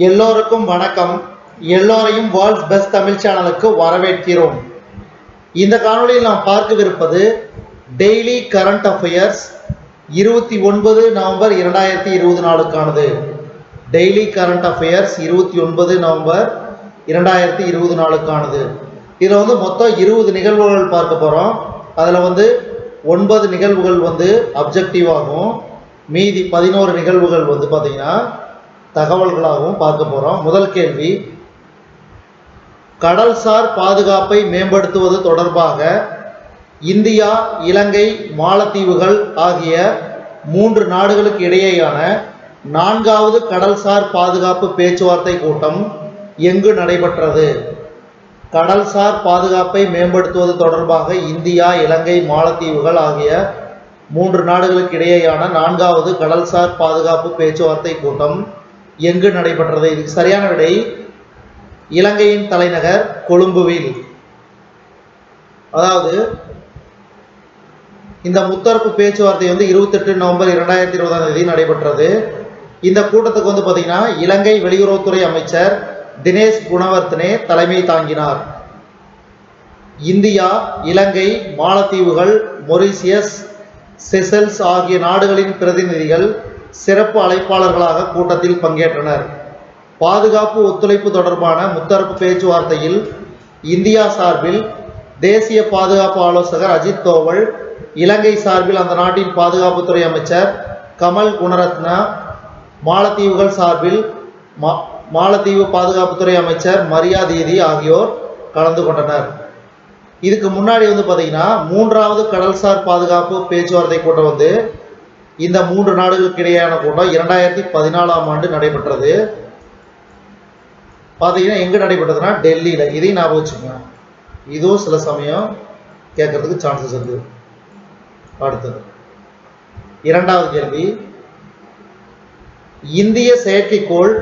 எல்லோருக்கும் வணக்கம். எல்லோரையும் வேர்ல்ட்ஸ் பெஸ்ட் தமிழ் சேனலுக்கு வரவேற்கிறோம். இந்த காணொளியில் நாம் பார்க்கவிருப்பது டெய்லி கரண்ட் அஃபேர்ஸ் 29 நவம்பர் 2024க்கானது. டெய்லி கரண்ட் அஃபேர்ஸ் 29 நவம்பர் 2024க்கானது. இதில் மொத்தம் 20 நிகழ்வுகள் பார்க்க போகிறோம். அதில் 9 நிகழ்வுகள் அப்ஜெக்டிவ் ஆகும். மீதி 11 நிகழ்வுகள் பார்த்தீங்கன்னா தகவல்களாகவும் பார்க்க போகிறோம். முதல் கேள்வி, கடல்சார் பாதுகாப்பை மேம்படுத்துவது தொடர்பாக இந்தியா, இலங்கை, மாலத்தீவுகள் ஆகிய 3 நாடுகளுக்கு இடையேயான 4வது கடல்சார் பாதுகாப்பு பேச்சுவார்த்தை கூட்டம் எங்கு நடைபெற்றது? கடல்சார் பாதுகாப்பை மேம்படுத்துவது தொடர்பாக இந்தியா, இலங்கை, மாலத்தீவுகள் ஆகிய 3 நாடுகளுக்கு இடையேயான 4வது கடல்சார் பாதுகாப்பு பேச்சுவார்த்தை கூட்டம் எங்கு நடைபெற்றது? இதுக்கு சரியான விடை இலங்கையின் தலைநகர் கொழும்புவில். அதாவது இந்த முத்தரப்பு பேச்சுவார்த்தை 28 நவம்பர் 2020 நடைபெற்றது. இந்த கூட்டத்துக்கு பார்த்தீங்கன்னா இலங்கை வெளியுறவுத்துறை அமைச்சர் தினேஷ் குணவர்த்தனே தலைமை தாங்கினார். இந்தியா, இலங்கை, மாலத்தீவுகள், மொரீசியஸ், செசல்ஸ் ஆகிய நாடுகளின் பிரதிநிதிகள் சிறப்பு அழைப்பாளர்களாக கூட்டத்தில் பங்கேற்றனர். பாதுகாப்பு ஒத்துழைப்பு தொடர்பான முத்தரப்பு பேச்சுவார்த்தையில் இந்தியா சார்பில் தேசிய பாதுகாப்பு ஆலோசகர் அஜித் தோவல், இலங்கை சார்பில் அந்த நாட்டின் பாதுகாப்புத்துறை அமைச்சர் கமல் குணரத்னா, மாலத்தீவுகள் சார்பில் மாலத்தீவு பாதுகாப்புத்துறை அமைச்சர் மரியா தீதி ஆகியோர் கலந்து கொண்டனர். இதுக்கு முன்னாடி பார்த்தீங்கன்னா 3வது கடல்சார் பாதுகாப்பு பேச்சுவார்த்தை கூட்டம் இந்த 3 நாடுகளுக்கு இடையேயான கூட்டம் 2014ஆம் ஆண்டு நடைபெற்றது. பார்த்தீங்கன்னா எங்கே நடைபெற்றதுன்னா டெல்லியில். இதையும் ஞாபகம் வச்சுக்கோங்க, இதுவும் சில சமயம் கேட்கறதுக்கு சான்சஸ் இருக்கு. அடுத்தது 2வது கேள்வி, இந்திய செயற்கைக்கோள்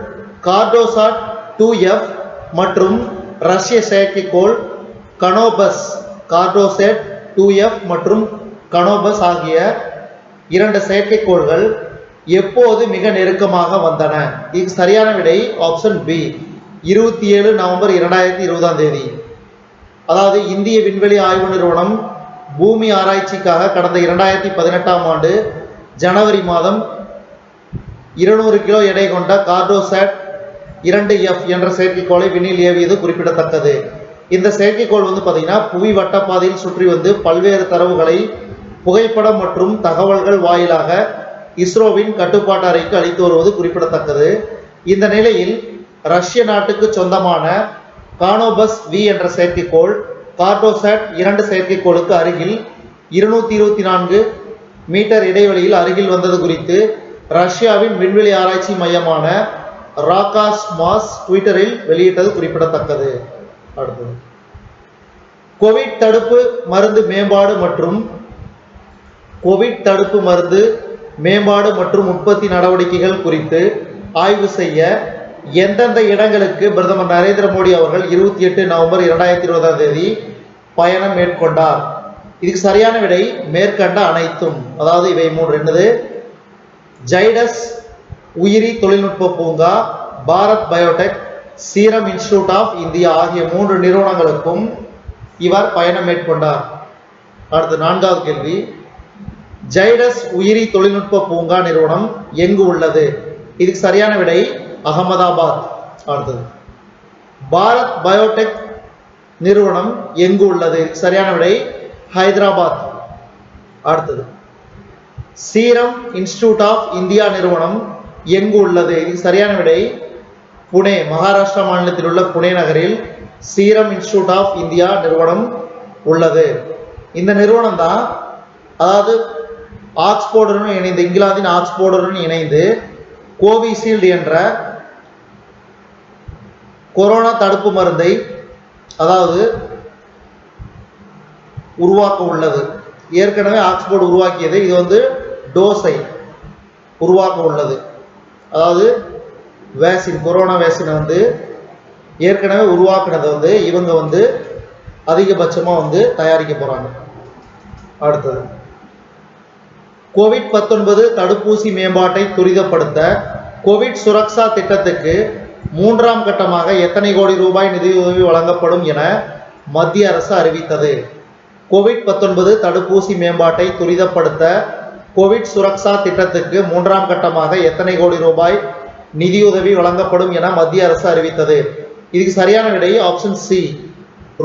கார்டோசாட் 2F மற்றும் ரஷ்ய செயற்கைக்கோள் கனோபஸ், கார்டோசேட் 2F மற்றும் கனோபஸ் ஆகிய 2 செயற்கைக்கோள்கள் எப்போது மிக நெருக்கமாக வந்தன? இதுக்கு சரியான விடை ஆப்ஷன் பி 27 நவம்பர் 2020. அதாவது இந்திய விண்வெளி ஆய்வு நிறுவனம் பூமி ஆராய்ச்சிக்காக கடந்த 2018ஆம் ஆண்டு ஜனவரி மாதம் 200 கிலோ எடை கொண்ட கார்டோசாட் 2F என்ற செயற்கைக்கோளை விண்ணில் ஏவியது குறிப்பிடத்தக்கது. இந்த செயற்கைக்கோள் பார்த்தீங்கன்னா புவி வட்டப்பாதையில் சுற்றி பல்வேறு தரவுகளை புகைப்படம் மற்றும் தகவல்கள் வாயிலாக இஸ்ரோவின் கட்டுப்பாட்டு அறைக்கு அளித்து வருவது குறிப்பிடத்தக்கது. இந்த நிலையில் ரஷ்ய நாட்டுக்கு சொந்தமான கானோபஸ் V என்ற செயற்கைக்கோள் கார்டோசாட் 2 செயற்கைக்கோளுக்கு அருகில் 224 மீட்டர் இடைவெளியில் அருகில் வந்தது குறித்து ரஷ்யாவின் விண்வெளி ஆராய்ச்சி மையமான ராகாஸ்மாஸ் ட்விட்டரில் வெளியிட்டது குறிப்பிடத்தக்கது. அடுத்தது, கோவிட் தடுப்பு மருந்து மேம்பாடு மற்றும் உற்பத்தி நடவடிக்கைகள் குறித்து ஆய்வு செய்ய எந்தெந்த இடங்களுக்கு பிரதமர் நரேந்திர மோடி அவர்கள் 28 நவம்பர் 2020 பயணம் மேற்கொண்டார்? இதுக்கு சரியான விடை மேற்கண்ட அனைத்தும். அதாவது இவை 3 என்னது? ஜைடஸ் உயிரி தொழில்நுட்ப பூங்கா, பாரத் பயோடெக், சீரம் இன்ஸ்டிடியூட் ஆஃப் இந்தியா ஆகிய 3 நிறுவனங்களுக்கும் இவர் பயணம் மேற்கொண்டார். அடுத்து 4வது கேள்வி, ஜைடஸ் உயிரி தொழில்நுட்ப பூங்கா நிறுவனம் எங்கு உள்ளது? இதுக்கு சரியான விடை அகமதாபாத். அடுத்தது, பாரத் பயோடெக் நிறுவனம் எங்கு உள்ளது? இதுக்கு சரியான விடை ஹைதராபாத். அடுத்தது, சீரம் இன்ஸ்டிடியூட் ஆஃப் இந்தியா நிறுவனம் எங்கு உள்ளது? இதுக்கு சரியான விடை புனே, மகாராஷ்டிரா மாநிலத்தில் உள்ள புனே நகரில் சீரம் இன்ஸ்டிடியூட் ஆஃப் இந்தியா நிறுவனம் உள்ளது. இந்த நிறுவனம் தான் அதாவது ஆக்ஸ்போர்டுடன் இணைந்து, இங்கிலாந்தின் ஆக்ஸ்போர்டுடன் இணைந்து கோவிஷீல்டு என்ற கொரோனா தடுப்பு மருந்தை உருவாக்க உள்ளது. ஏற்கனவே ஆக்ஸ்போர்டு உருவாக்கியது, இது டோஸை உருவாக்க உள்ளது. அதாவது வேக்சின், கொரோனா வேக்சினை ஏற்கனவே உருவாக்குனது இவங்க அதிகபட்சமாக தயாரிக்க போறாங்க. அடுத்தது, கோவிட்-19 தடுப்பூசி மேம்பாட்டை துரிதப்படுத்த கோவிட் சுரக்ஷா திட்டத்துக்கு மூன்றாம் கட்டமாக எத்தனை கோடி ரூபாய் நிதியுதவி வழங்கப்படும் என மத்திய அரசு அறிவித்தது? கோவிட்-19 தடுப்பூசி மேம்பாட்டை துரிதப்படுத்த கோவிட் சுரக்ஷா திட்டத்துக்கு மூன்றாம் கட்டமாக எத்தனை கோடி ரூபாய் நிதியுதவி வழங்கப்படும் என மத்திய அரசு அறிவித்தது? இதுக்கு சரியான விடை ஆப்ஷன் சி,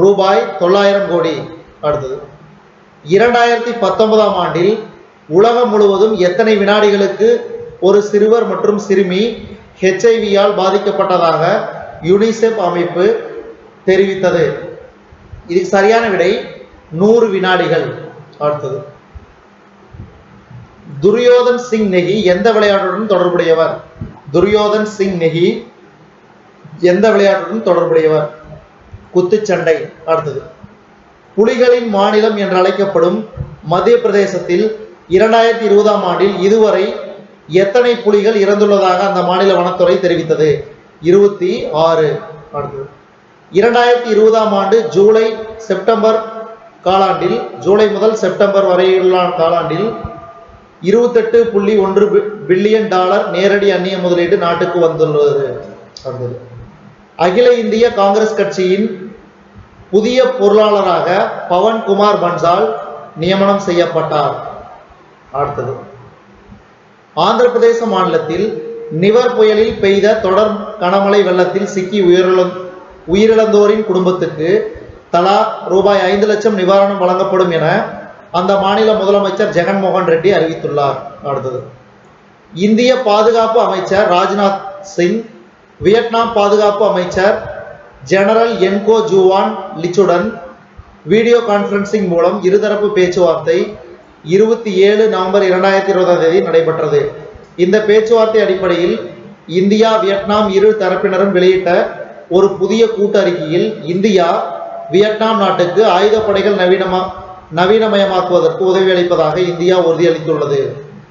ரூபாய் 900 கோடி. அடுத்தது, 2019ஆம் ஆண்டில் உலகம் முழுவதும் எத்தனை வினாடிகளுக்கு ஒரு சிறுவர் மற்றும் சிறுமி HIV-யால் பாதிக்கப்பட்டதாக யுனிசெஃப் அமைப்பு தெரிவித்தது? இதுக்கு சரியான விடை 100 வினாடிகள். அடுத்தது, துரியோதன் சிங் நெகி எந்த விளையாட்டுடன் தொடர்புடையவர்? துரியோதன் சிங் நெகி எந்த விளையாட்டுடன் தொடர்புடையவர்? குத்துச்சண்டை. அடுத்தது, புலிகளின் மாநிலம் என்று அழைக்கப்படும் மத்திய பிரதேசத்தில் 2020ஆம் ஆண்டில் இதுவரை எத்தனை புலிகள் இறந்துள்ளதாக அந்த மாநில வனத்துறை தெரிவித்தது? 26. அடுத்தது, 2020ஆம் ஆண்டு ஜூலை முதல் செப்டம்பர் வரையிலான காலாண்டில் $28.1 பில்லியன் நேரடி அந்நிய முதலீடு நாட்டுக்கு வந்துள்ளது. அடுத்தது, அகில இந்திய காங்கிரஸ் கட்சியின் புதிய பொருளாளராக பவன் குமார் பன்சால் நியமனம் செய்யப்பட்டார். அடுத்தது, ஆந்திர பிரதேச மாநிலத்தில் நிவர் புயலில் பெய்த தொடர் கனமழை வெள்ளத்தில் சிக்கி உயிரிழந்தோரின் குடும்பத்துக்கு தலா ரூபாய் 5 லட்சம் நிவாரணம் வழங்கப்படும் என அந்த மாநில முதலமைச்சர் ஜெகன்மோகன் ரெட்டி அறிவித்துள்ளார். அடுத்தது, இந்திய பாதுகாப்பு அமைச்சர் ராஜ்நாத் சிங் வியட்நாம் பாதுகாப்பு அமைச்சர் ஜெனரல் என்கோ ஜூவான் லிச்சுடன் வீடியோ கான்பரன்சிங் மூலம் இருதரப்பு பேச்சுவார்த்தை 27 நவம்பர் 2020 நடைபெற்றது. இந்த பேச்சுவார்த்தை அடிப்படையில் இந்தியா வியட்நாம் இரு தரப்பினரும் வெளியிட்ட ஒரு புதிய கூட்டறிக்கையில் இந்தியா வியட்நாம் நாட்டுக்கு ஆயுதப்படைகள் நவீனமயமாக்குவதற்கு உதவி அளிப்பதாக இந்தியா உறுதியளித்துள்ளது.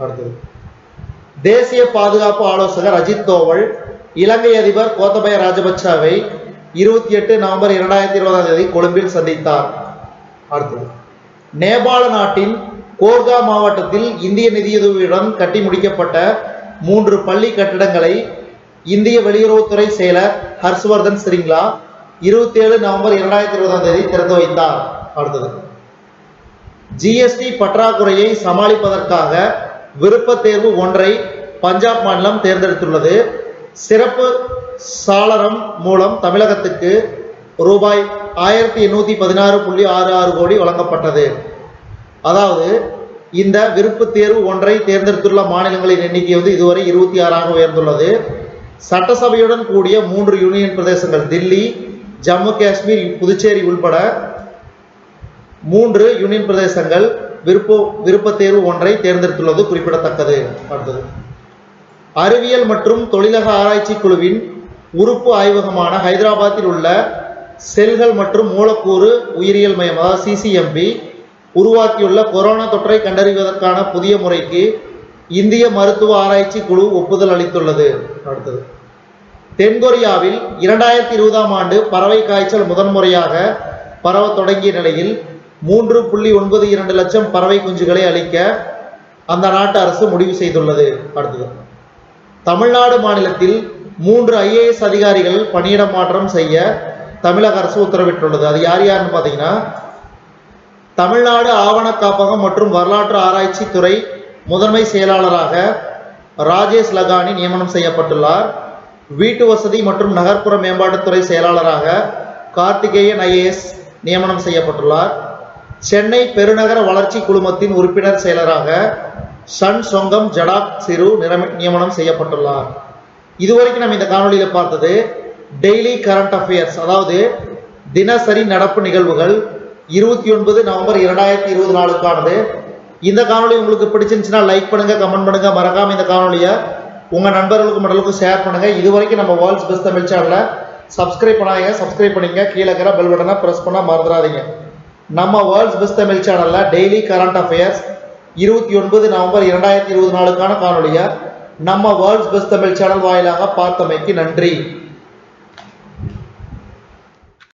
அடுத்தது, தேசிய பாதுகாப்பு ஆலோசகர் அஜித் தோவல் இலங்கை அதிபர் கோத்தபய ராஜபக்சவை 28 நவம்பர் 2020 கொழும்பில் சந்தித்தார். அடுத்தது, நேபாள நாட்டின் கோர்கா மாவட்டத்தில் இந்திய நிதியுதவியுடன் கட்டி முடிக்கப்பட்ட 3 பள்ளி கட்டிடங்களை இந்திய வெளியுறவுத்துறை செயலர் ஹர்ஷ்வர்தன் சிரிங்லா 27 நவம்பர் 2020 திறந்து வைத்தார். அடுத்தது, ஜிஎஸ்டி பற்றாக்குறையை சமாளிப்பதற்காக விருப்ப தேர்வு ஒன்றை பஞ்சாப் மாநிலம் தேர்ந்தெடுத்துள்ளது. சிறப்பு சாளரம் மூலம் தமிழகத்துக்கு ரூபாய் 1816.66 கோடி வழங்கப்பட்டது. அதாவது இந்த விருப்ப தேர்வு ஒன்றை தேர்ந்தெடுத்துள்ள மாநிலங்களின் எண்ணிக்கை இதுவரை 26ஆக உயர்ந்துள்ளது. சட்டசபையுடன் கூடிய 3 யூனியன் பிரதேசங்கள் தில்லி, ஜம்மு காஷ்மீர், புதுச்சேரி உள்பட 3 யூனியன் பிரதேசங்கள் விருப்ப தேர்வு ஒன்றை தேர்ந்தெடுத்துள்ளது குறிப்பிடத்தக்கது. அடுத்தது, அறிவியல் மற்றும் தொழிலக ஆராய்ச்சி குழுவின் உறுப்பு ஆய்வகமான ஹைதராபாத்தில் உள்ள செல்கள் மற்றும் மூலக்கூறு உயிரியல் மையம் CCMB உருவாக்கியுள்ள கொரோனா தொற்றை கண்டறிவதற்கான புதிய முறைக்கு இந்திய மருத்துவ ஆராய்ச்சி குழு ஒப்புதல் அளித்துள்ளது. அடுத்தது, தென்கொரியாவில் 2020ஆம் ஆண்டு பறவை காய்ச்சல் முதன்முறையாக பரவ தொடங்கிய நிலையில் 3.92 லட்சம் பறவை குஞ்சுகளை அளிக்க அந்த நாட்டு அரசு முடிவு செய்துள்ளது. அடுத்தது, தமிழ்நாடு மாநிலத்தில் 3 IAS அதிகாரிகள் பணியிட மாற்றம் செய்ய தமிழக அரசு உத்தரவிட்டுள்ளது. அது யாருன்னு பார்த்தீங்கன்னா, தமிழ்நாடு ஆவண காப்பகம் மற்றும் வரலாற்று ஆராய்ச்சி துறை முதன்மை செயலாளராக ராஜேஷ் லகானி நியமனம் செய்யப்பட்டுள்ளார். வீட்டு வசதி மற்றும் நகர்ப்புற மேம்பாட்டுத்துறை செயலாளராக கார்த்திகேயன் IAS நியமனம் செய்யப்பட்டுள்ளார். சென்னை பெருநகர வளர்ச்சி குழுமத்தின் உறுப்பினர் செயலராக சன் சொங்கம் ஜடாக் சிறு நியமனம் செய்யப்பட்டுள்ளார். இதுவரைக்கும் நம்ம இந்த காணொலியில் பார்த்தது டெய்லி கரண்ட் அஃபேர்ஸ், அதாவது தினசரி நடப்பு நிகழ்வுகள் 29 நவம்பர் 2024க்கானது. இந்த காணொலி உங்களுக்கு பிடிச்சிருந்துச்சுன்னா லைக் பண்ணுங்க, கமெண்ட் பண்ணுங்க, மறக்காம இந்த காணொலியை உங்க நண்பர்களுக்கு மற்றவர்களுக்கும் ஷேர் பண்ணுங்க. இதுவரைக்கும் நம்ம வேர்ல்ட்ஸ் பெஸ்ட் தமிழ் சேனலை சப்ஸ்கிரைப் பண்ணாதீங்க, சப்ஸ்கிரைப் பண்ணிங்க. கீழே இருக்கிற பெல் பட்டனை பிரஸ் பண்ண மறந்துடாதீங்க. நம்ம வேர்ல்ட்ஸ் பெஸ்ட் தமிழ் சேனல்ல டெய்லி கரண்ட் அஃபேர்ஸ் 29 நவம்பர் 2024க்கான காணொலியை நம்ம வேர்ல்ட்ஸ் பெஸ்ட் தமிழ் சேனல் வாயிலாக பார்த்தமைக்கு நன்றி.